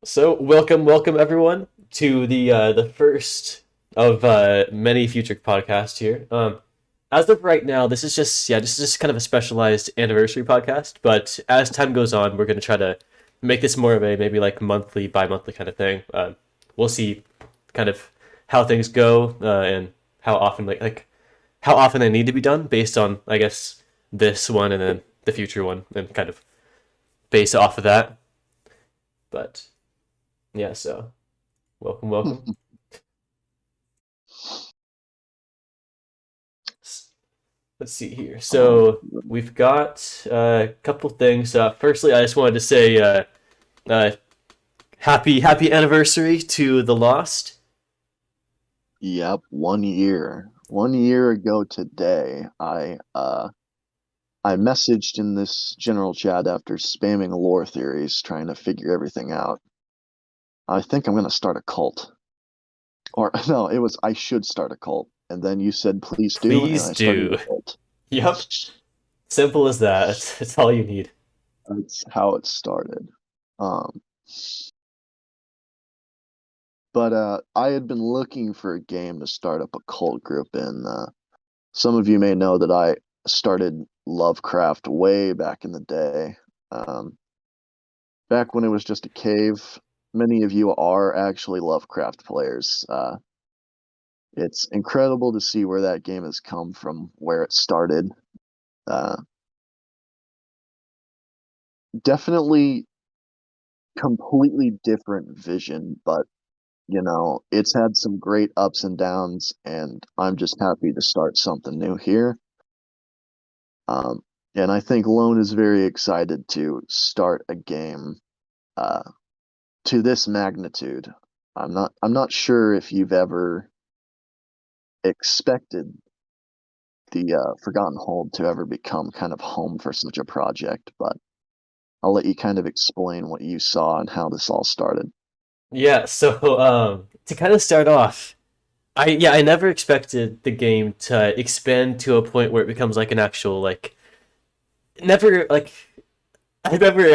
So welcome everyone to the first of many future podcasts here. As of right now, this is just kind of a specialized anniversary podcast. But as time goes on, we're going to try to make this more of a maybe like monthly, bi-monthly kind of thing. We'll see kind of how things go and how often how often they need to be done based on I guess this one and then the future one and kind of base it off of that. But yeah, so welcome. Let's see here. Um, So we've got a couple things. Firstly, I just wanted to say uh, happy anniversary to the Lost. yep, 1 year. 1 year ago today, I messaged in this general chat after spamming lore theories, trying to figure everything out. I think I'm gonna start a cult. Or no, it was I should start a cult. And then you said please do, and Please I started do. a cult. Yep, simple as that. That's all you need. That's how it started. Um, but I had been looking for a game to start up a cult group in. Some of you may know that I started Lovecraft way back in the day. Um, Back when it was just a cave. Many of you are actually Lovecraft players. It's incredible to see where that game has come from, where it started. Uh, Definitely completely different vision, but it's had some great ups and downs, and I'm just happy to start something new here. Um, and I think Lone is very excited to start a game uh, to this magnitude. I'm not sure if you've ever expected the Forgotten Hold to ever become kind of home for such a project, but I'll let you kind of explain what you saw and how this all started. Yeah. So to kind of start off, I never expected the game to expand to a point where it becomes like an actual never like I never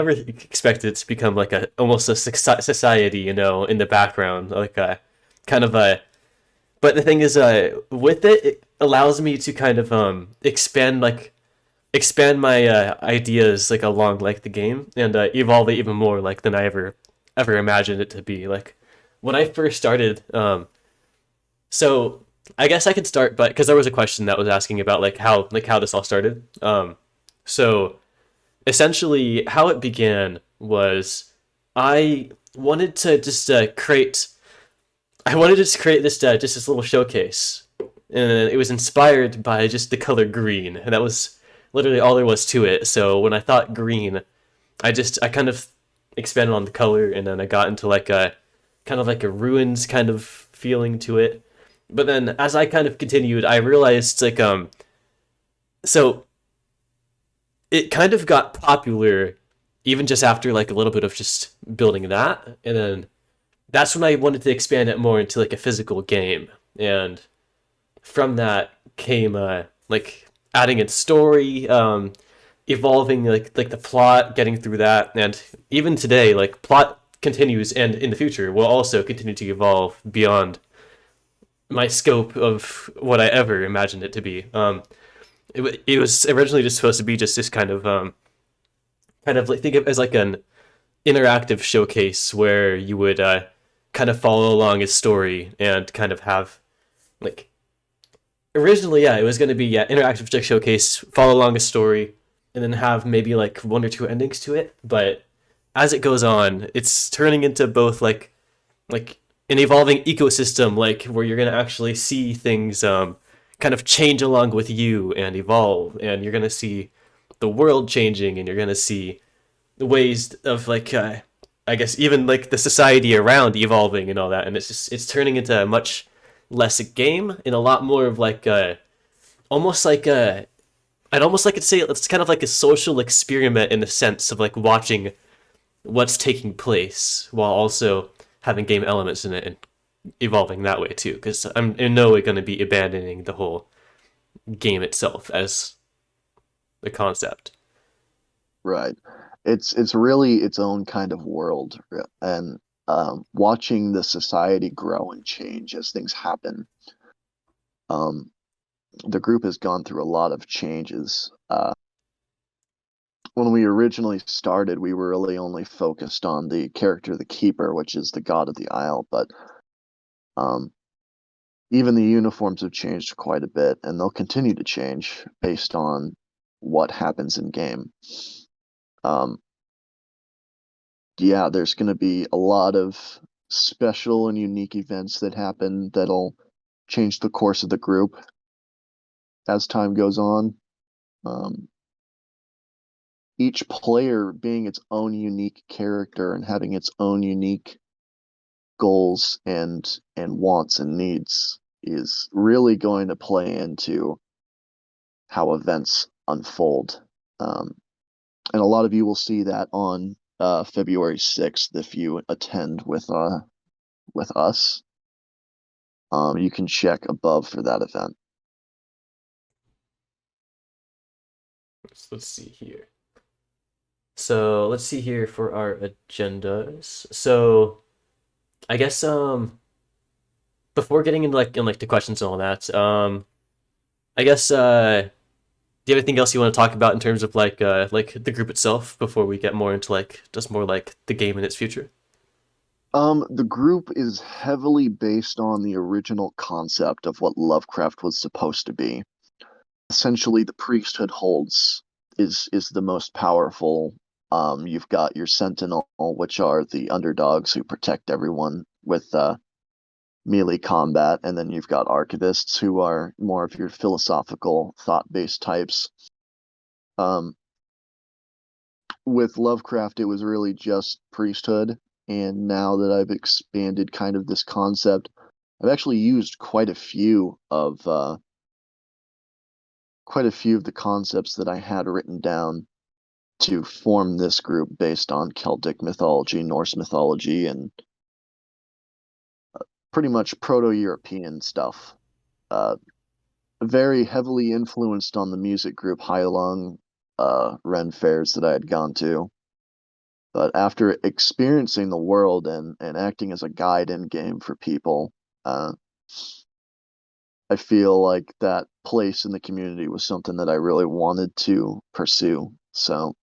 expected it to become like a almost a society, in the background, like a kind of a. But the thing is, with it, it allows me to kind of expand my ideas like along like the game and evolve it even more like than I ever imagined it to be. Like when I first started, so I guess I could start, but because there was a question that was asking about like how this all started. So essentially how it began was I wanted to just create. I wanted to just create this little showcase, and it was inspired by just the color green, and that was literally all there was to it. So when I thought green, I kind of expanded on the color, and then I got into like a kind of like a ruins kind of feeling to it. But then as I kind of continued, I realized so it kind of got popular even just after like a little bit of just building that, and then that's when I wanted to expand it more into like a physical game, and from that came like adding in story, evolving like the plot, getting through that, and even today like plot continues, and in the future will also continue to evolve beyond my scope of what I ever imagined it to be. It was originally just supposed to be just this kind of like think of it as like an interactive showcase where you would kind of follow along his story and kind of have like originally it was going to be interactive showcase, follow along a story, and then have maybe like one or two endings to it. But as it goes on, it's turning into both like an evolving ecosystem, like where you're going to actually see things kind of change along with you and evolve, and you're going to see the world changing, and you're going to see the ways of I guess even like the society around evolving and all that, and it's turning into a much less a game and a lot more of like almost like a I'd almost like to say it's kind of like a social experiment in the sense of like watching what's taking place while also having game elements in it and evolving that way too. Because I'm in no way going to be abandoning the whole game itself as the concept. Right. it's really its own kind of world, and watching the society grow and change as things happen. Um, the group has gone through a lot of changes. When we originally started, we were really only focused on the character, the Keeper, which is the god of the Isle, but um, even the uniforms have changed quite a bit, and they'll continue to change based on what happens in game. Um, yeah, there's going to be a lot of special and unique events that happen that'll change the course of the group as time goes on. Um, each player being its own unique character and having its own unique goals and wants and needs is really going to play into how events unfold. Um, and a lot of you will see that on February 6th if you attend with us. You can check above for that event. Let's see here. So let's see here for our agendas. So I guess before getting into like the questions and all that, I guess do you have anything else you want to talk about in terms of like the group itself before we get more into like just more like the game and its future? The group is heavily based on the original concept of what Lovecraft was supposed to be. Essentially, the priesthood holds is the most powerful. You've got your Sentinel, which are the underdogs who protect everyone with melee combat, and then you've got archivists who are more of your philosophical, thought-based types. Um, with Lovecraft, it was really just priesthood, and now that I've expanded kind of this concept, I've actually used quite a few of the concepts that I had written down to form this group based on Celtic mythology, Norse mythology, and pretty much Proto-European stuff. Very heavily influenced on the music group Heilung, Ren fairs that I had gone to. But after experiencing the world and acting as a guide in game for people, I feel like that place in the community was something that I really wanted to pursue. So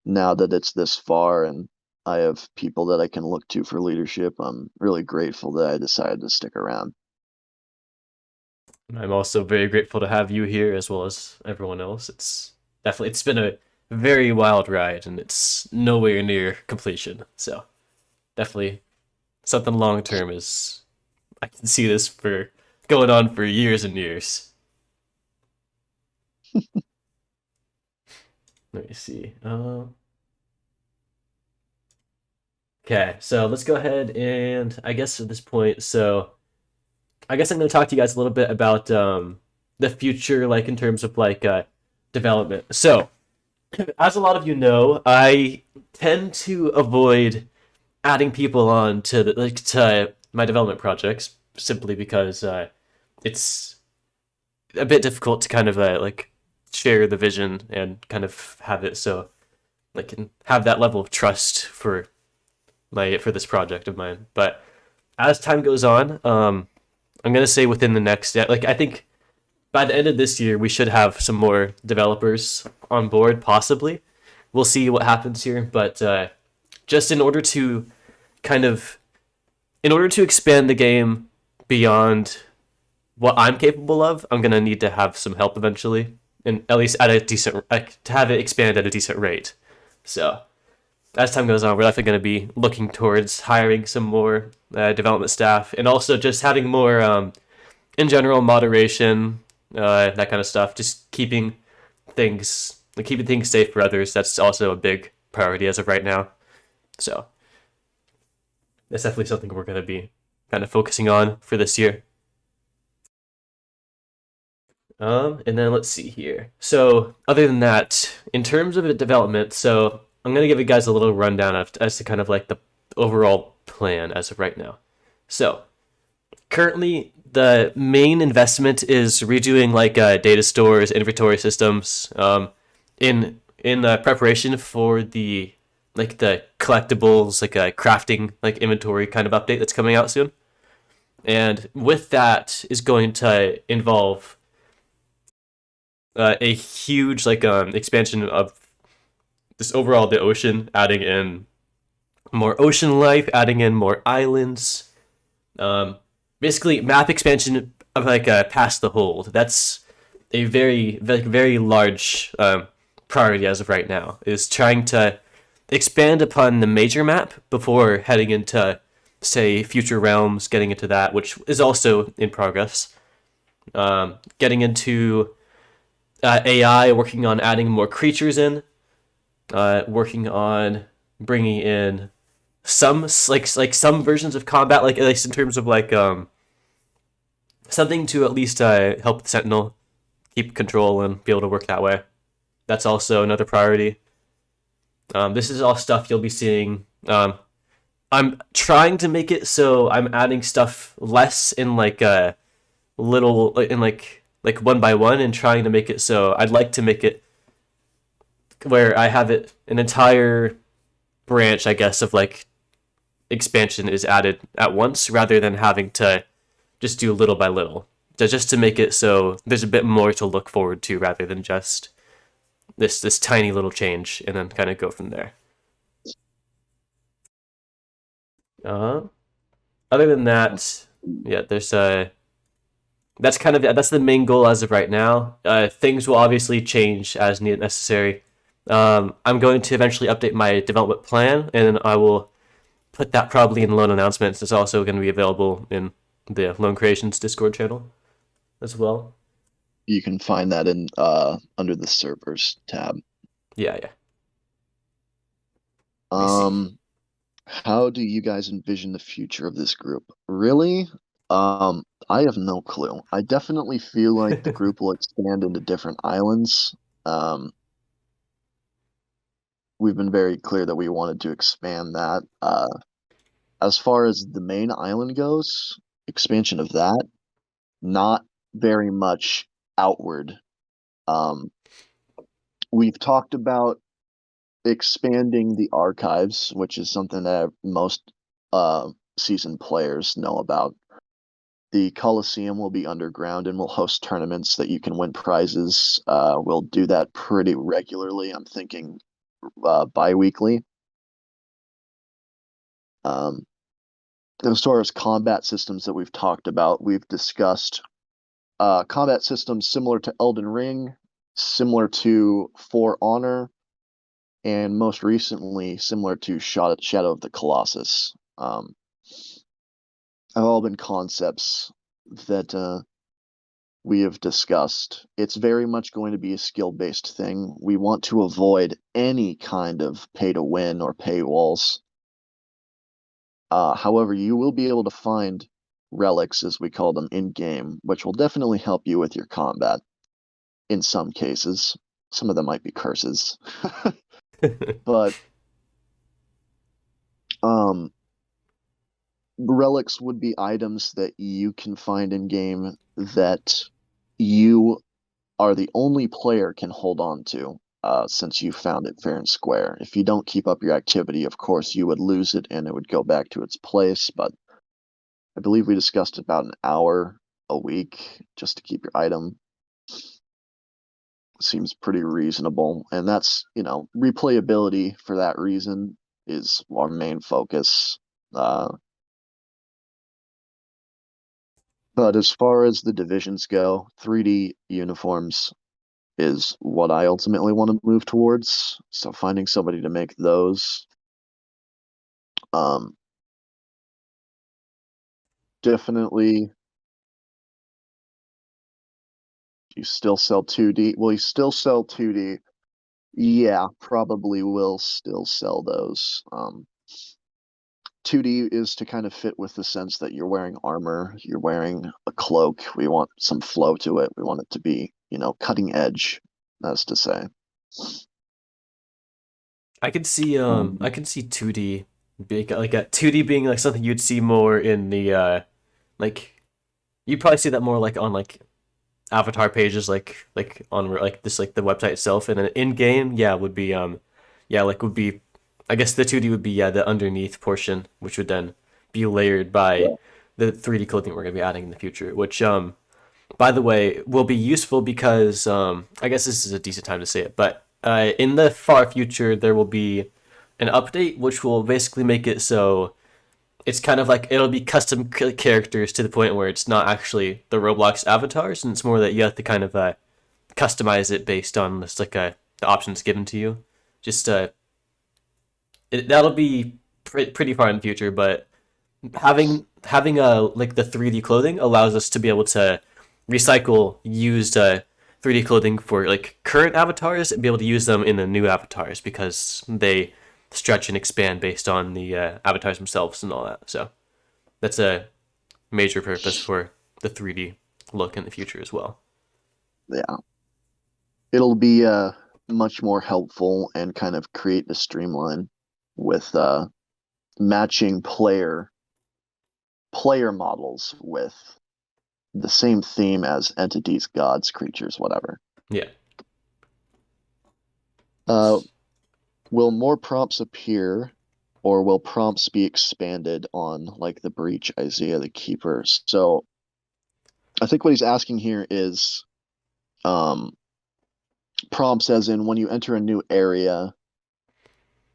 now that it's this far and I have people that I can look to for leadership, I'm really grateful that I decided to stick around. I'm also very grateful to have you here as well as everyone else. It's been a very wild ride and it's nowhere near completion. So definitely something long term is I can see this for going on for years and years. Let me see. Okay, so let's go ahead and I guess at this point, so I guess I'm going to talk to you guys a little bit about the future, like in terms of like development. So, as a lot of you know, I tend to avoid adding people on to to my development projects simply because it's a bit difficult to kind of like share the vision and kind of have it so like can have that level of trust for this project of mine. But as time goes on, I'm gonna say within the next like I think by the end of this year we should have some more developers on board. Possibly, we'll see what happens here. But just in order to kind of in order to expand the game beyond what I'm capable of, I'm gonna need to have some help eventually, and at least at a decent like to have it expand at a decent rate. So as time goes on, we're definitely going to be looking towards hiring some more development staff, and also just having more, in general, moderation, that kind of stuff. Just keeping things safe for others. That's also a big priority as of right now. So that's definitely something we're going to be kind of focusing on for this year. And then let's see here. So other than that, in terms of the development, so I'm gonna give you guys a little rundown as to kind of like the overall plan as of right now. So currently, the main investment is redoing like data stores, inventory systems, in in preparation for the collectibles, like a crafting like inventory kind of update that's coming out soon. And with that is going to involve a huge expansion of this overall the ocean, adding in more ocean life, adding in more islands. Basically, map expansion of past the hold. That's a very large priority as of right now. Is trying to expand upon the major map before heading into say future realms, getting into that, which is also in progress. Getting into AI, working on adding more creatures in, working on bringing in some some versions of combat, like at least in terms of something to at least help the Sentinel keep control and be able to work that way. That's also another priority. This is all stuff you'll be seeing. I'm trying to make it so I'm adding stuff less in little in one by one, and trying to make it so I'd like to make it where I have it an entire branch, I guess, of expansion is added at once rather than having to just do little by little. Just to make it so there's a bit more to look forward to rather than just this tiny little change and then kind of go from there. Uh, Other than that, yeah, there's that's the main goal as of right now. Things will obviously change as needed necessary. I'm going to eventually update my development plan, and I will put that probably in Lone Announcements. It's also going to be available in the Lone Creations Discord channel as well. You can find that in under the servers tab. Yeah. How do you guys envision the future of this group? Really? I have no clue. I definitely feel like the group will expand into different islands. We've been very clear that we wanted to expand that. As far as the main island goes, expansion of that, not very much outward. We've talked about expanding the archives, which is something that most seasoned players know about. The Coliseum will be underground and will host tournaments that you can win prizes. We'll do that pretty regularly. I'm thinking bi-weekly. As far as combat systems that we've talked about, we've discussed combat systems similar to Elden Ring, similar to For Honor, and most recently similar to Shadow of the Colossus. Have all been concepts that we have discussed. It's very much going to be a skill-based thing. We want to avoid any kind of pay-to-win or paywalls. However, you will be able to find relics, as we call them, in-game, which will definitely help you with your combat in some cases. Some of them might be curses. But relics would be items that you can find in game that you are the only player can hold on to, since you found it fair and square. If you don't keep up your activity, of course, you would lose it and it would go back to its place. But I believe we discussed about an hour a week just to keep your item. Seems pretty reasonable, and that's, replayability for that reason is our main focus. But as far as the divisions go, 3D uniforms is what I ultimately want to move towards. So finding somebody to make those. Definitely. You still sell 2D? Will you still sell 2D? Yeah, probably will still sell those. 2D is to kind of fit with the sense that you're wearing armor, you're wearing a cloak. We want some flow to it. We want it to be, cutting edge, as to say. I could see 2D being like a 2D being like something you'd see more in the you'd probably see that more on avatar pages like on like this like the website itself, and then in game, yeah, would be yeah, like would be, I guess the 2D would be, yeah, the underneath portion, which would then be layered by Yeah. the 3D clothing we're gonna be adding in the future, which by the way will be useful because I guess this is a decent time to say it, but in the far future there will be an update which will basically make it so it's kind of like it'll be custom characters to the point where it's not actually the Roblox avatars, and it's more that you have to kind of customize it based on just like the options given to you. Just that'll be pretty far in the future, but having like the 3D clothing allows us to be able to recycle used 3D clothing for like current avatars and be able to use them in the new avatars because they stretch and expand based on the avatars themselves and all that. So that's a major purpose for the 3D look in the future as well. Yeah. It'll be much more helpful and kind of create the streamline with matching player models with the same theme as entities, gods, creatures, whatever. Yeah. Uh, will more prompts appear, or will prompts be expanded on like the Breach, Isaiah the Keeper? So I think what he's asking here is um, prompts as in when you enter a new area,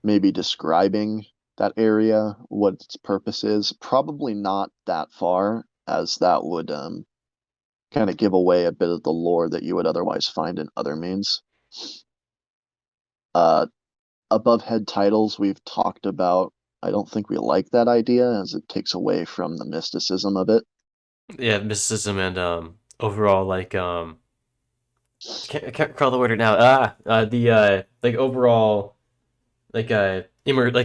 maybe describing that area, what its purpose is. Probably not that far, as that would kind of give away a bit of the lore that you would otherwise find in other means. Uh, Above head titles, we've talked about. I don't think we like that idea as it takes away from the mysticism of it. Yeah, mysticism and overall like I can't recall the word now. The like overall like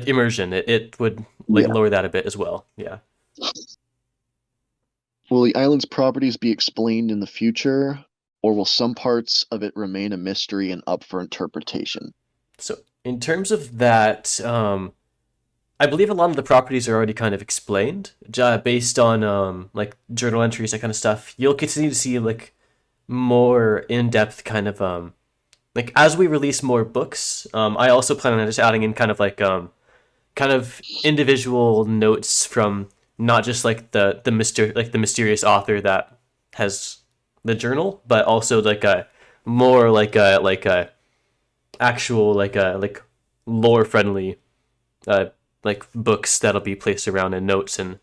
immersion. It would like Yeah. lower that a bit as well. Yeah. Will the island's properties be explained in the future, or will some parts of it remain a mystery and up for interpretation? So in terms of that, I believe a lot of the properties are already kind of explained, based on like journal entries, that kind of stuff. You'll continue to see like more in depth kind of like as we release more books. I also plan on just adding in kind of individual notes from not just like the mysterious author that has the journal, but also like a more like a actual like lore friendly uh like books that'll be placed around in notes and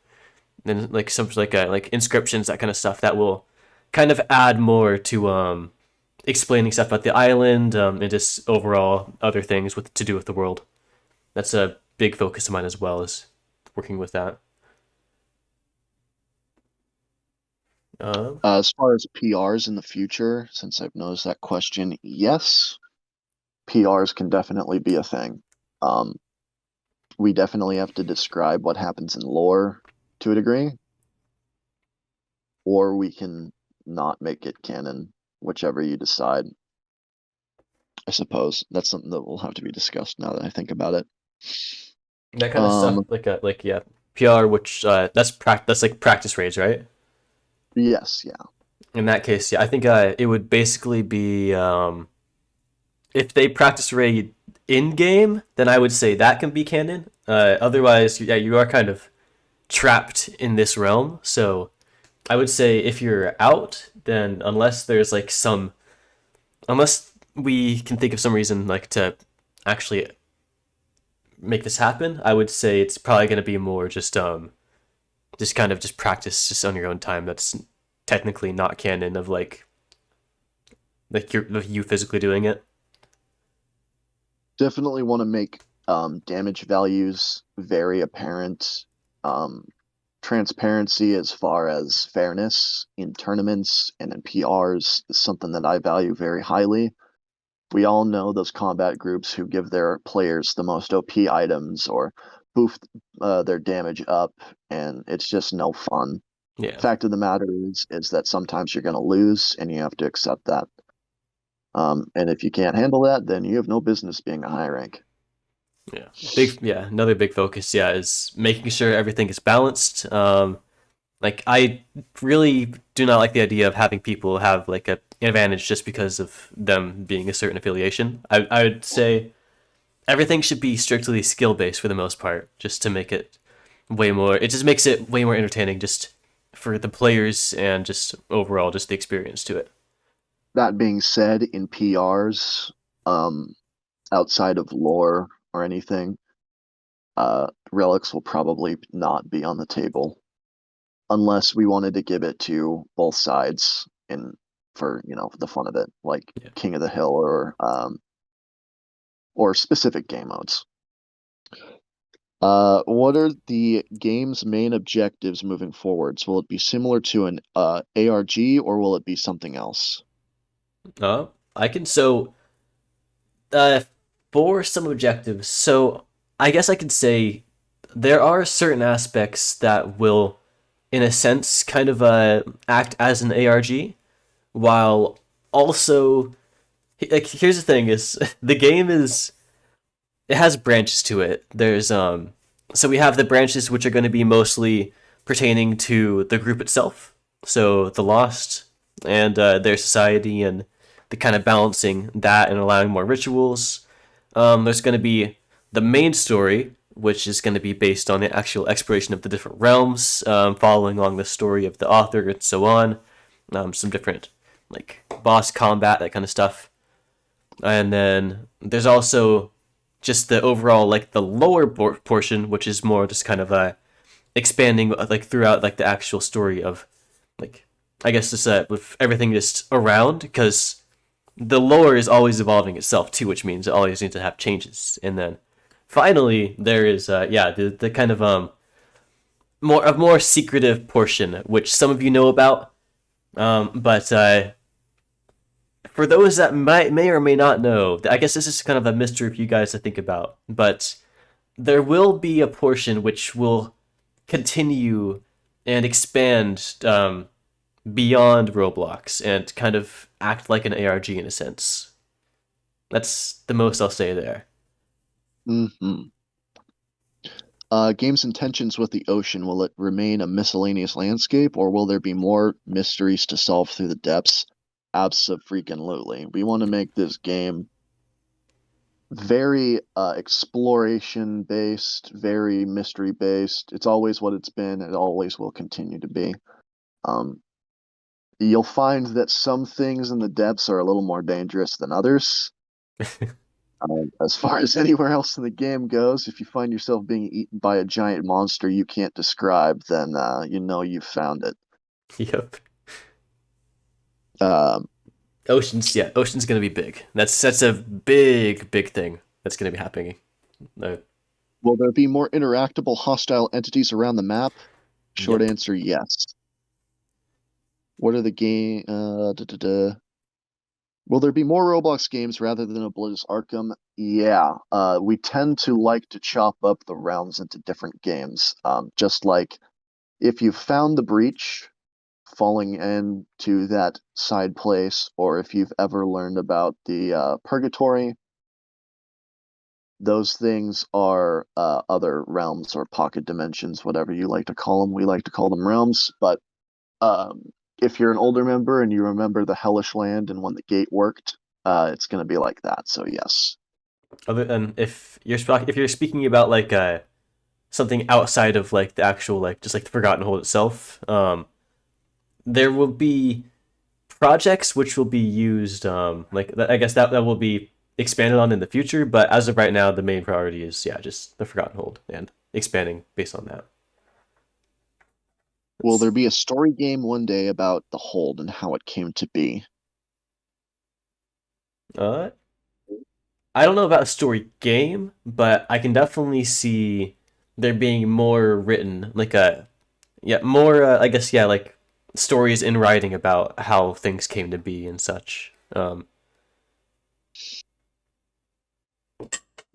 then like some like inscriptions, that kind of stuff that will kind of add more to explaining stuff about the island, and just overall other things with to do with the world. That's a big focus of mine as well, as working with that. Um, As far as PRs in the future, since I've noticed that question, yes, PRs can definitely be a thing. Um, we definitely have to describe what happens in lore to a degree, or we can not make it canon, whichever you decide. I suppose that's something that will have to be discussed now that I think about it. that kind of stuff, Um, like yeah, PR, which that's like practice raids, right? yes, yeah, In that case, yeah, I think it would basically be if they practice raid in game, then I would say that can be canon. Otherwise, yeah, you are kind of trapped in this realm. So I would say if you're out, then unless we can think of some reason like to actually make this happen, I would say it's probably going to be more just kind of just practice just on your own time. That's technically not canon of like you physically doing it. definitely want to make damage values very apparent. Um, Transparency as far as fairness in tournaments and in PRs is something that I value very highly. We all know those combat groups who give their players the most OP items or boost their damage up, and it's just no fun. Yeah. Fact of the matter is that sometimes you're going to lose, and you have to accept that. And if you can't handle that, then you have no business being a high rank. Yeah. Another big focus, yeah, is making sure everything is balanced. Like I really do not like the idea of having people have like a an advantage just because of them being a certain affiliation. I would say everything should be strictly skill based for the most part, just to make it way more. It just makes it way more entertaining, just for the players and just overall, just the experience to it. That being said, in PRs, um, outside of lore or anything, relics will probably not be on the table unless we wanted to give it to both sides in for the fun of it, like Yeah. King of the Hill or specific game modes. What are the game's main objectives moving forwards? Will it be similar to an ARG or will it be something else? I can uh for some objectives. So I guess I could say there are certain aspects that will, in a sense, kind of act as an ARG, while also like here's the thing is the game is it has branches to it. There's so we have the branches which are going to be mostly pertaining to the group itself. So the Lost and their society and the kind of balancing that and allowing more rituals. There's going to be the main story, which is going to be based on the actual exploration of the different realms, following along the story of the author and so on. Some different like boss combat, that kind of stuff. And then there's also just the overall like the lower portion, which is more just kind of expanding like throughout like the actual story of like I guess just with everything just around because the lore is always evolving itself too, which means it always needs to have changes. And then finally there is the kind of more secretive portion, which some of you know about, but for those that may or may not know, I guess this is kind of a mystery for you guys to think about. But there will be a portion which will continue and expand beyond Roblox and kind of act like an ARG in a sense. That's the most I'll say there. Hmm. Game's intentions with the ocean, will it remain a miscellaneous landscape, or will there be more mysteries to solve through the depths? Abso-freaking-lutely. We want to make this game very exploration based, very mystery based. It's always what it's been. It always will continue to be. Um, you'll find that some things in the depths are a little more dangerous than others. As far as anywhere else in the game goes, if you find yourself being eaten by a giant monster you can't describe, then you know you've found it. Yep. Um, Ocean's gonna be big. That's a big thing that's gonna be happening. No. will there be more interactable hostile entities around the map? Short Yep. answer, yes. What are the game? Will there be more Roblox games rather than Oblivious Arkham? Yeah. We tend to like to chop up the realms into different games. Just like if you found the breach, falling into that side place, or if you've ever learned about the purgatory, those things are other realms or pocket dimensions, whatever you like to call them. We like to call them realms, but um, if you're an older member and you remember the Hellish Land and when the gate worked, it's going to be like that. So yes. Other than if you're speaking about like something outside of like the actual like just like the Forgotten Hold itself, there will be projects which will be used I guess that will be expanded on in the future, but as of right now the main priority is just the Forgotten Hold and expanding based on that. Will It's, there be a story game one day about the Hold and how it came to be? uh I don't know about a story game, but I can definitely see there being more written like a more I guess like stories in writing about how things came to be and such.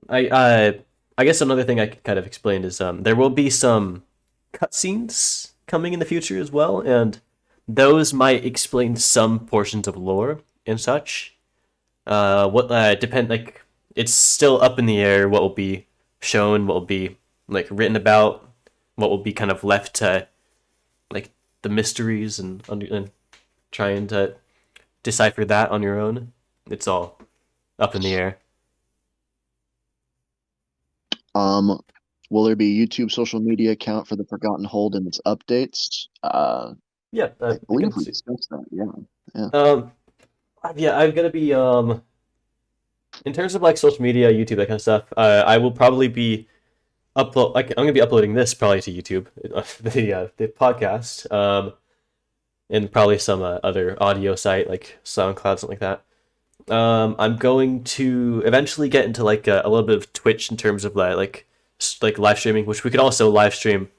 I guess another thing I could kind of explain is there will be some cutscenes coming in the future as well, and those might explain some portions of lore and such. What depend like it's still up in the air what will be shown, what will be like written about, what will be kind of left to like the mysteries and trying to decipher that on your own. It's all up in the air. Um, will there be a YouTube social media account for the Forgotten Hold and its updates? Yeah, I I can believe we see. discussed that. Yeah, yeah. Um, yeah, I'm gonna be in terms of like social media, YouTube, that kind of stuff. I will probably be upload like I'm gonna be uploading this probably to YouTube, the podcast, and probably some other audio site like SoundCloud, something like that. I'm going to eventually get into like a little bit of Twitch in terms of like live streaming, which we could also live stream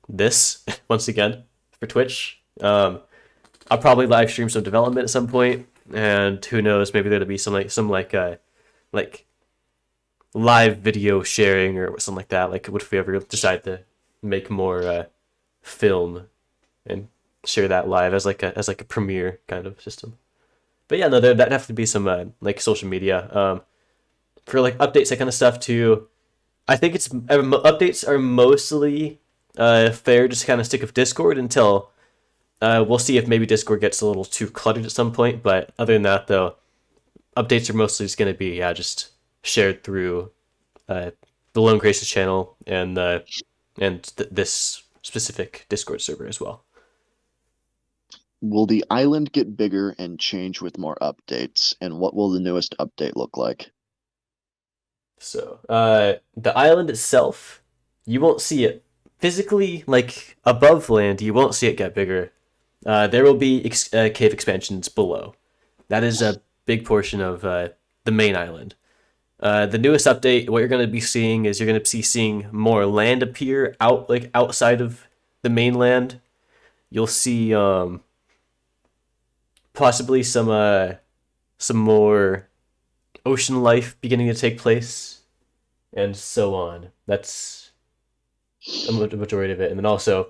this once again for Twitch. I'll probably live stream some development at some point, and who knows, maybe there'll be like live video sharing or something like that. Like, what if we ever decide to make more film and share that live as like a premiere kind of system? But yeah, no, that'd have to be some like social media for like updates, that kind of stuff too. I think it's updates are mostly fair. Just kind of stick with Discord until we'll see if maybe Discord gets a little too cluttered at some point. But other than that, though, updates are mostly just going to be just shared through uh, the Lone Graces channel and this specific Discord server as well. Will the island get bigger and change with more updates? And what will the newest update look like? So the island itself, you won't see it physically like above land. You won't see it get bigger. There will be cave expansions below. That is a big portion of the main island. The newest update, what you're going to be seeing is you're going to be seeing more land appear outside of the mainland. You'll see possibly some more ocean life beginning to take place, and so on. That's a majority of it, and then also,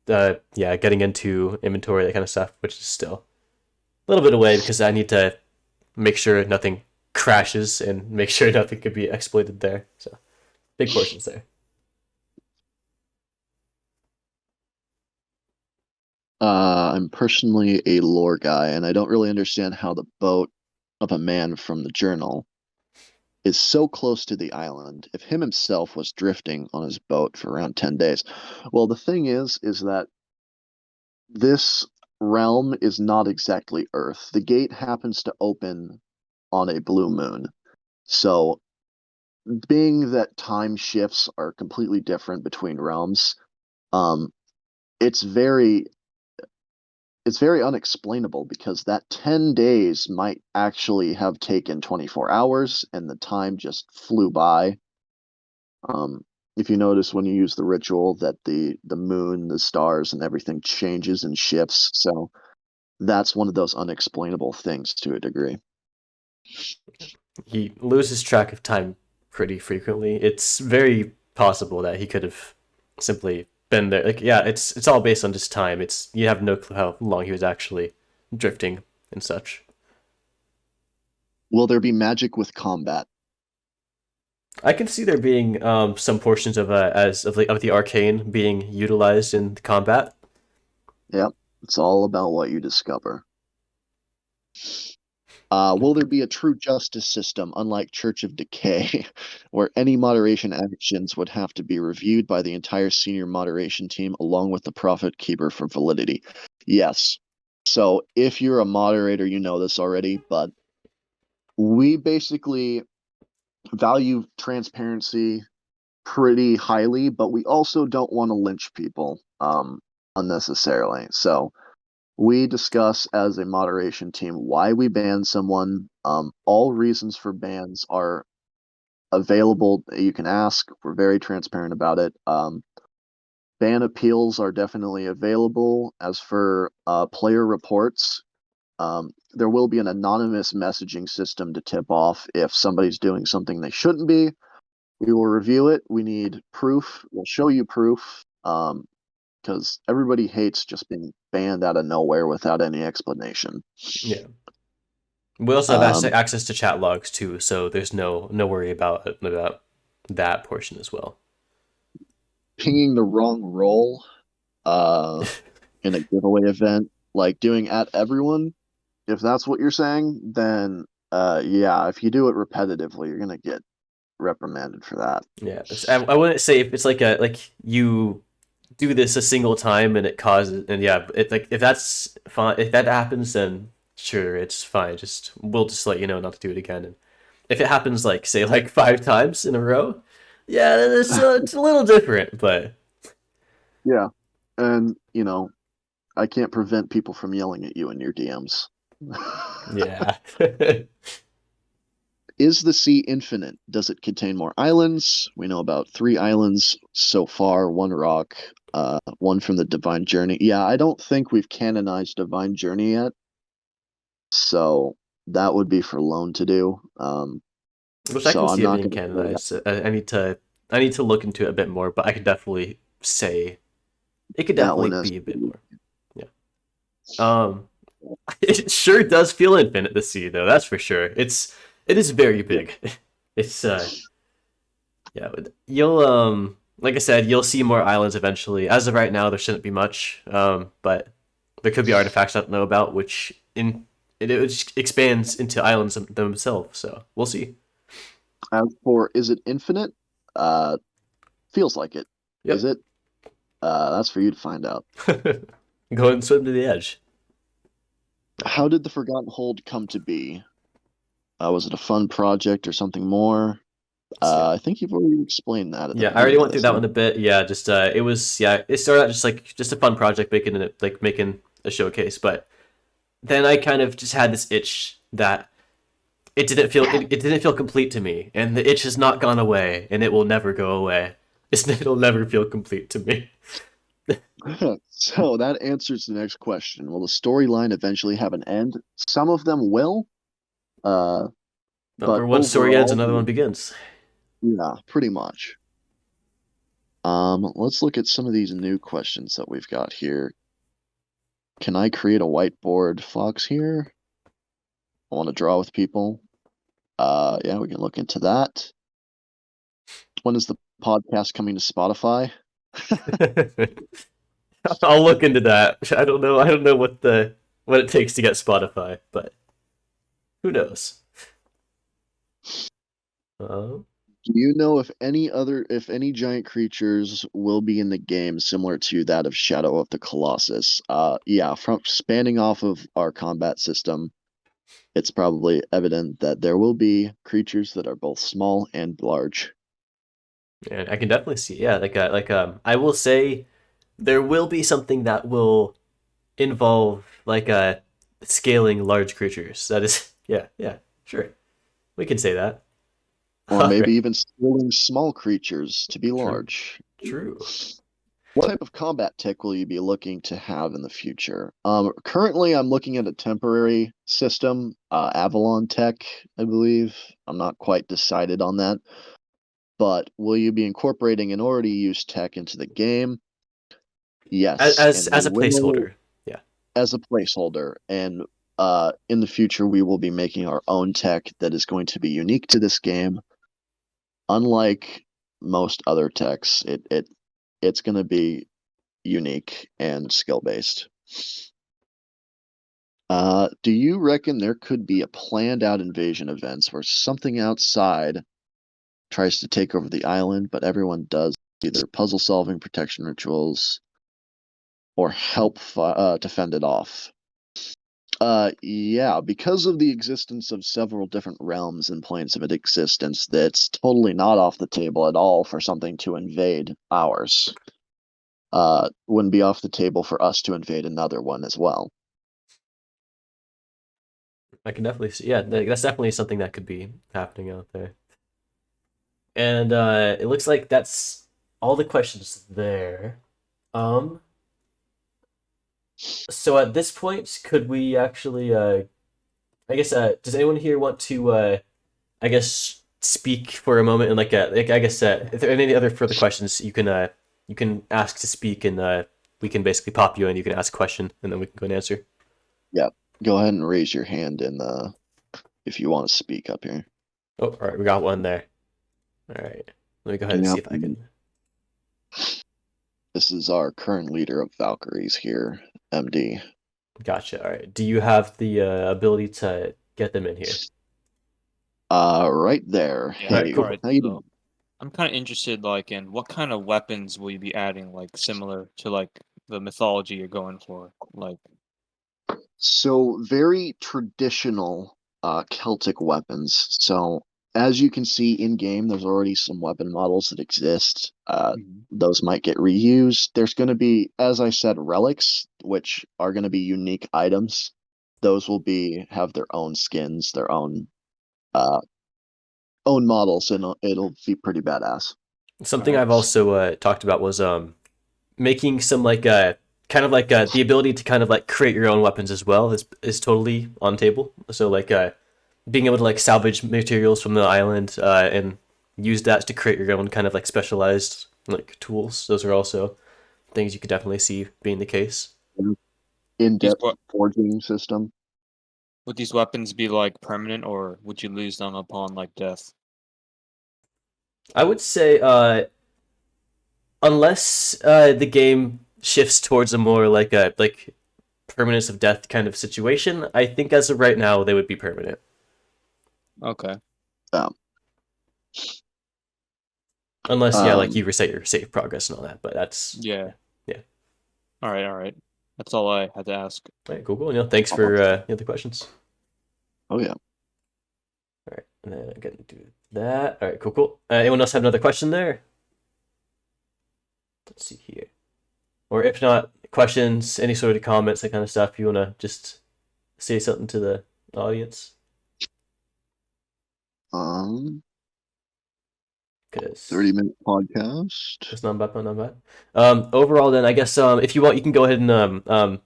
yeah, getting into inventory, that kind of stuff, which is still a little bit away because I need to make sure nothing crashes and make sure nothing could be exploited there. So big portions there. I'm personally a lore guy, and I don't really understand how the boat of a man from the journal is so close to the island if him himself was drifting on his boat for around 10 days. Well, the thing is that this realm is not exactly Earth. The gate happens to open on a blue moon. So, being that time shifts are completely different between realms, um, it's very it's very unexplainable because that 10 days might actually have taken 24 hours and the time just flew by. Um, if you notice when you use the ritual that the moon, the stars, and everything changes and shifts, so that's one of those unexplainable things to a degree. He loses track of time pretty frequently. It's very possible that he could have simply been there. Like, yeah, it's all based on just time. It's you have no clue how long he was actually drifting and such. Will there be magic with combat? I can see there being some portions of of the arcane being utilized in the combat. Yep, it's all about what you discover. Will there be a true justice system, unlike Church of Decay, where any moderation actions would have to be reviewed by the entire senior moderation team along with the Prophet Keeper for validity? Yes. So if you're a moderator, you know this already, but we basically value transparency pretty highly, but we also don't want to lynch people unnecessarily. So we discuss as a moderation team why we ban someone. All reasons for bans are available. You can ask. We're very transparent about it. Ban appeals are definitely available. As for player reports, there will be an anonymous messaging system to tip off if somebody's doing something they shouldn't be. We will review it. We need proof. We'll show you proof. Because everybody hates just being banned out of nowhere without any explanation. Yeah. We also have Um, access to chat logs too, so there's no worry about that portion as well. Pinging the wrong role. Uh, in a giveaway event, like doing at everyone, if that's what you're saying, then yeah, if you do it repetitively, you're gonna get reprimanded for that. Yeah, I wouldn't say if it's like a like you do this a single time and it causes and yeah, it like if that's fine if that happens then sure it's fine. Just we'll just let you know not to do it again. And if it happens like say like 5 times in a row, yeah, it's a little different, but Yeah. And, I can't prevent people from yelling at you in your DMs. yeah. Is the sea infinite? Does it contain more islands? We know about 3 islands so far, one rock, one from the Divine Journey. Yeah, I don't think we've canonized Divine Journey yet, so that would be for Lone to do. Which I So can I'm see it not being going to say that. canonized. I need to look into it a bit more, but I could definitely say it could That one definitely has be a to bit be. more. Yeah. Um, it sure does feel infinite, the sea, though. That's for sure. It is very big. It's yeah. You'll like I said, you'll see more islands eventually. As of right now, there shouldn't be much. But there could be artifacts I don't know about, which it just expands into islands themselves. So we'll see. As for is it infinite? Uh, Feels like it. Is Yep. it? That's for you to find out. Go and swim to the edge. How did the Forgotten Hold come to be? Was it a fun project or something more? Yeah. I think you've already explained that at the Yeah, I already beginning of went through this. that one a bit. Yeah, just it was yeah, it started out just a fun project making it like making a showcase, but then I kind of just had this itch that it didn't feel complete to me, and the itch has not gone away, and it will never go away. It'll never feel complete to me. So that answers the next question. Will the storyline eventually have an end? Some of them will, uh, No, but where one story ends, overall, another one begins. yeah, pretty much. Let's look at some of these new questions that we've got here. Can I create a whiteboard fox here? I want to draw with people. Yeah, we can look into that. When is the podcast coming to Spotify? I'll look into that. I don't know. I don't know what it takes to get Spotify, but who knows? Uh, Do you know if any giant creatures will be in the game similar to that of Shadow of the Colossus? Yeah, from spanning off of our combat system, it's probably evident that there will be creatures that are both small and large. and I can definitely see. Yeah, I will say there will be something that will involve scaling large creatures. That is, yeah, sure, we can say that. Or All maybe right, even scaling small creatures to be true, large. true. What type of combat tech will you be looking to have in the future? Currently, I'm looking at a temporary system, Avalon Tech, I believe. I'm not quite decided on that. But will you be incorporating an already used tech into the game? Yes, and we As a will placeholder, yeah. as a placeholder. And in the future, we will be making our own tech that is going to be unique to this game. Unlike most other techs, it's going to be unique and skill based. Do you reckon there could be a planned out invasion events where something outside tries to take over the island, but everyone does either puzzle solving, protection rituals, or help to fend it off? Yeah, because of the existence of several different realms and planes of existence, that's totally not off the table at all for something to invade ours. Wouldn't be off the table for us to invade another one as well. I can definitely see. Yeah, that's definitely something that could be happening out there. And it looks like that's all the questions there. Um, so at this point, could we actually? I guess. Does anyone here want to? I guess speak for a moment and like I guess if there are any other further questions, you can ask to speak and we can basically pop you in. You can ask a question and then we can go and answer. Yeah, go ahead and raise your hand in the if you want to speak up here. Oh, all right, we got one there. All right, let me go ahead and Yeah, see if I can. this is our current leader of Valkyries here. MD. Gotcha. All right. Do you have the ability to get them in here? Right there. Yeah. All right. Hey, Cool. All right. Cool. how you So doing? I'm kind of interested, like, in what kind of weapons will you be adding, like, similar to like the mythology you're going for, like. So very traditional Celtic weapons. So as you can see in game, there's already some weapon models that exist. Mhm. Those might get reused. There's going to be, as I said, relics, which are going to be unique items. Those will be have their own skins, their uh own models, and it'll be pretty badass. All Something right. I've also talked about was making some like kind of like the ability to kind of like create your own weapons as well is totally on table. So like being able to like salvage materials from the island and use that to create your own kind of like specialized like tools. Those are also things you could definitely see being the case. These In-depth what forging system. would these weapons be like permanent, or would you lose them upon like death? I would say unless the game shifts towards a more like a like permanence of death kind of situation, I think as of right now they would be permanent. Okay. Um, Unless yeah, like um, you reset your save progress and all that, but that's Yeah. yeah. All right. All right. That's all I had to ask. All right, cool, cool. Thanks for the other questions. oh yeah. All right, and then I'm gonna do that. All right, cool, cool. Anyone else have another question there? Let's see here. Or if not, questions, any sort of comments, that kind of stuff. You wanna just say something to the audience? Um, Because 30-minute podcast. it's not bad, not bad. Overall, then I guess if you want, you can go ahead and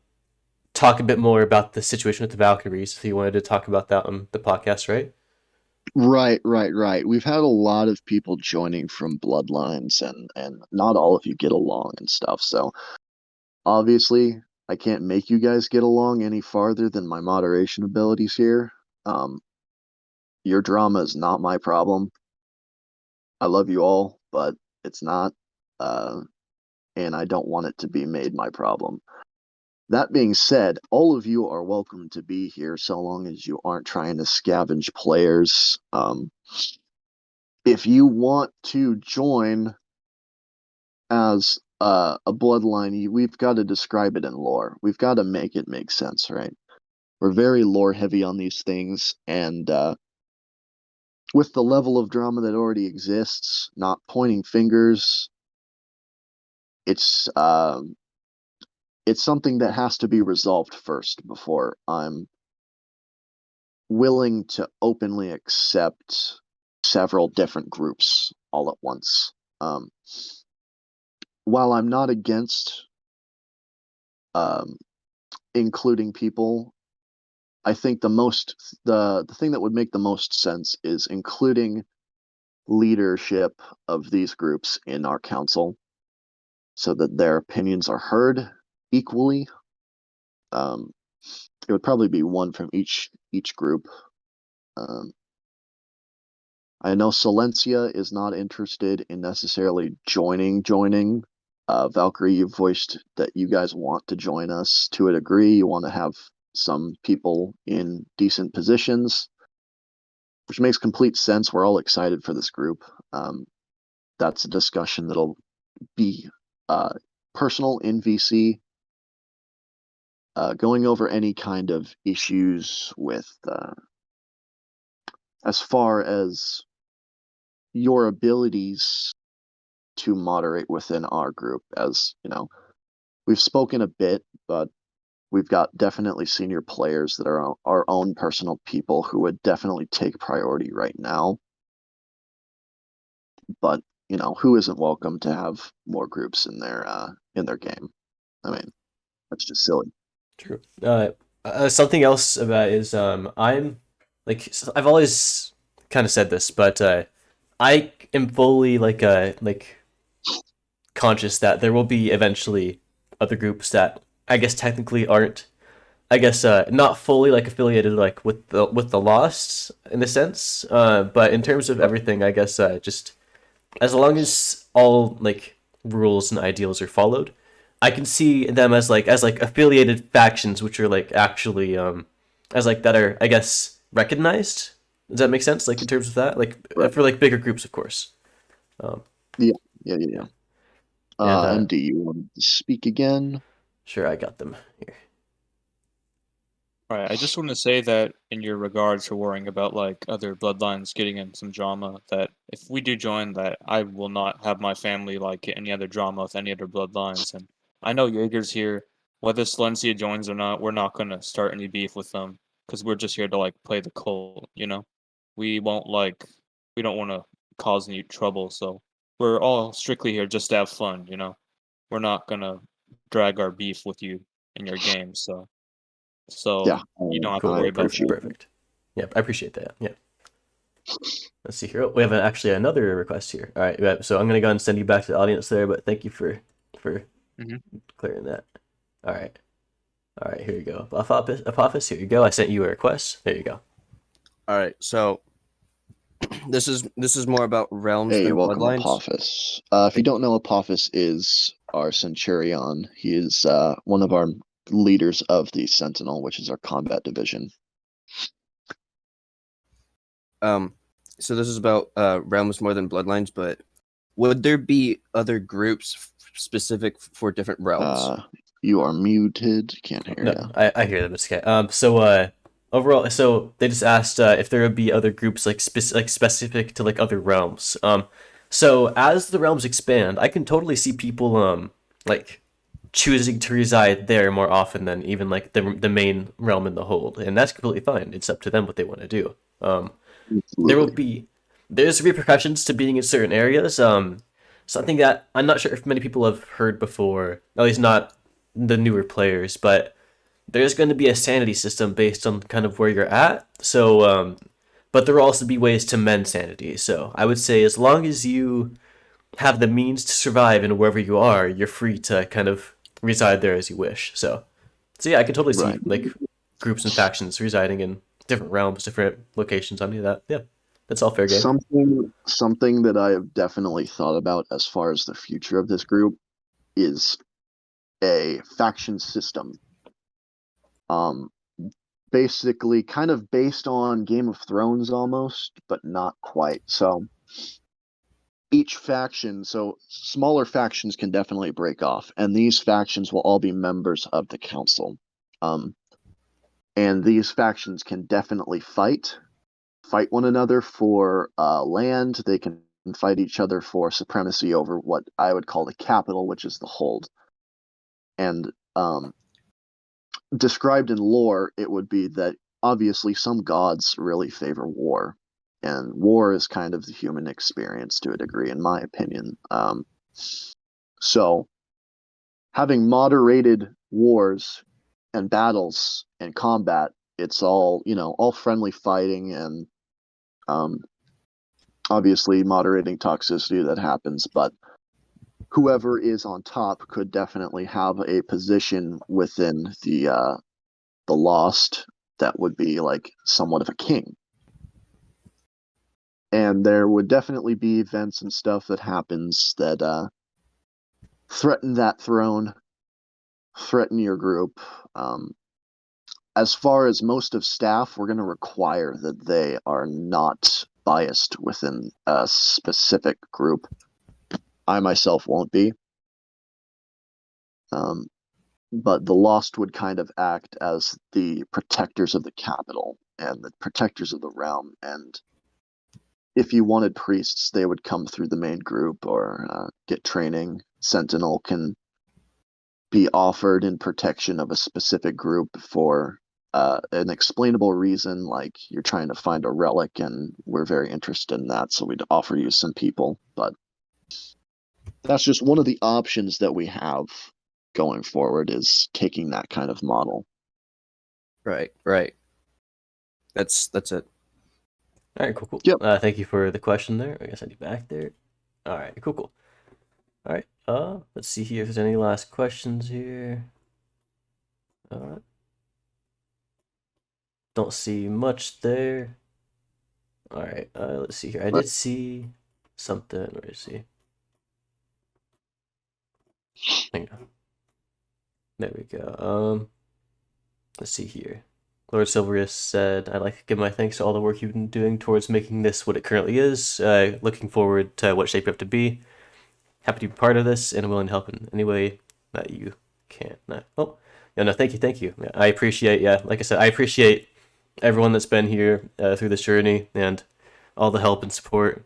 talk a bit more about the situation with the Valkyries. If you wanted to talk about that on the podcast, right? Right. We've had a lot of people joining from Bloodlines, and not all of you get along and stuff. So obviously, I can't make you guys get along any farther than my moderation abilities here. Um, your drama is not my problem. I love you all, but it's not, uh, and I don't want it to be made my problem. That being said, all of you are welcome to be here so long as you aren't trying to scavenge players. If you want to join as a bloodline, we've got to describe it in lore. We've got to make it make sense, right? We're very lore heavy on these things, and with the level of drama that already exists, not pointing fingers, it's it's something that has to be resolved first before I'm willing to openly accept several different groups all at once. Um, while I'm not against um, including people, I think the thing that would make the most sense is including leadership of these groups in our council so that their opinions are heard equally. Um, it would probably be one from each group. Um, I know Silencia is not interested in necessarily joining. Valkyrie, you've voiced that you guys want to join us to a degree. You want to have some people in decent positions, which makes complete sense. We're all excited for this group. That's a discussion that'll be uh, personal in VC, going over any kind of issues with as far as your abilities to moderate within our group. As you know, we've spoken a bit, but we've got definitely senior players that are our own personal people who would definitely take priority right now. But who isn't welcome to have more groups in their game? I mean, that's just silly. True. Something else about is I'm like I've always kind of said this, but I am fully like conscious that there will be eventually other groups that I guess technically aren't I guess not fully like affiliated like with the Lost in a sense, but in terms of everything, I guess just as long as all like rules and ideals are followed, I can see them as like affiliated factions, which are like actually as like that are, I guess, recognized. Does that make sense? Like in terms of that, like Right. for like bigger groups, of course. Um, Yeah, yeah, yeah, yeah, yeah. and MD, you want to speak again? sure, I got them here. All right, I just want to say that in your regards for worrying about like other bloodlines getting in some drama, that if we do join, that I will not have my family like get any other drama with any other bloodlines. And I know Jaeger's here, whether Silencia joins or not, we're not gonna start any beef with them because we're just here to like play the cult, you know. We won't like we don't want to cause any trouble, so we're all strictly here just to have fun, you know. We're not gonna drag our beef with you in your game, so Yeah, you don't have to Cool, I worry cool, about perfect, appreciate that. it. perfect. Yep, I appreciate that. Yeah. Let's see here. Oh, we have actually another request here. All right, yeah, so I'm gonna go and send you back to the audience there, but thank you for Mhm. clearing that. All right, all right. Here you go. Apophis, here you go. I sent you a request. There you go. All right, so this is more about realms Hey, than welcome, bloodlines. Apophis. If you don't know, Apophis is our Centurion. He is one of our leaders of the Sentinel, which is our combat division. Um, so this is about realms more than bloodlines, but would there be other groups specific for different realms? You are muted. Can't hear No, you. I hear them. It's okay. Overall, so they just asked if there would be other groups like specific to like other realms. So as the realms expand, I can totally see people like choosing to reside there more often than even like the main realm in the hold, and that's completely fine. It's up to them what they want to do. There will Absolutely. be there's repercussions to being in certain areas. Something that I'm not sure if many people have heard before, at least not the newer players, but there's going to be a sanity system based on kind of where you're at. So, but there will also be ways to mend sanity. So I would say as long as you have the means to survive in wherever you are, you're free to kind of reside there as you wish. So yeah, I can totally see Right. like groups and factions residing in different realms, different locations. Any of that. Yeah, that's all fair game. Something that I have definitely thought about as far as the future of this group is a faction system. Um, Basically kind of based on Game of Thrones almost, but not quite. So each faction, so smaller factions can definitely break off, and these factions will all be members of the council. Um, and these factions can definitely fight one another for land. They can fight each other for supremacy over what I would call the capital, which is the hold. And described in lore, it would be that obviously some gods really favor war, and war is kind of the human experience to a degree, in my opinion. So having moderated wars and battles and combat, it's all all friendly fighting and um, obviously moderating toxicity that happens, but whoever is on top could definitely have a position within the Lost that would be like somewhat of a king. And there would definitely be events and stuff that happens that threaten that throne, threaten your group. Um, as far as most of staff, we're going to require that they are not biased within a specific group. I myself won't be. Um, but the Lost would kind of act as the protectors of the capital and the protectors of the realm. And if you wanted priests, they would come through the main group or get training. Sentinel can be offered in protection of a specific group for an explainable reason, like you're trying to find a relic, and we're very interested in that, so we'd offer you some people. But that's just one of the options that we have going forward is taking that kind of model. Right, right. That's it. All right, cool, cool. Yep. Thank you for the question there. I guess I'll be back there. All right, cool, cool. All right. Let's see here if there's any last questions here. All right. Don't see much there. All right. Let's see here. I did see something. Where is he? Hang on. There we go. Let's see here. Lord Silverius said, "I'd like to give my thanks to all the work you've been doing towards making this what it currently is. Looking forward to what shape you have to be. Happy to be part of this and willing to help in any way that you can." Oh, yeah, no, thank you. Yeah, I appreciate, yeah, like I said, I appreciate everyone that's been here through this journey and all the help and support.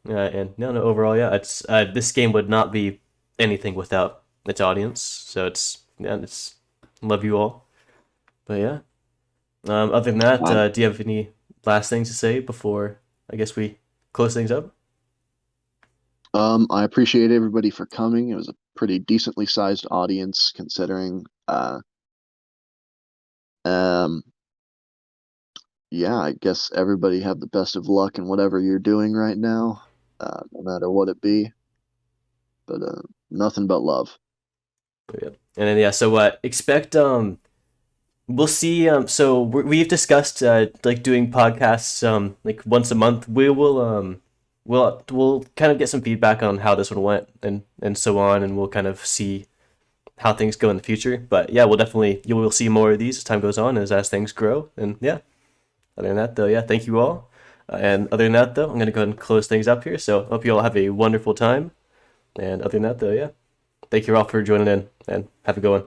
And no, overall, yeah, it's this game would not be anything without its audience. So it's love you all. But yeah, other than that, do you have any last things to say before I guess we close things up? I appreciate everybody for coming. It was a pretty decently sized audience considering. Yeah, I guess everybody have the best of luck in whatever you're doing right now, no matter what it be. But nothing but love. But yeah, and then yeah, so expect we'll see. So we've discussed like doing podcasts like once a month. We'll kind of get some feedback on how this one went and so on, and we'll kind of see how things go in the future. But yeah, you will see more of these as time goes on as things grow. And yeah, other than that though, yeah, thank you all. And other than that though, I'm gonna go ahead and close things up here. So hope you all have a wonderful time. And other than that though, yeah, thank you all for joining in and have a good one.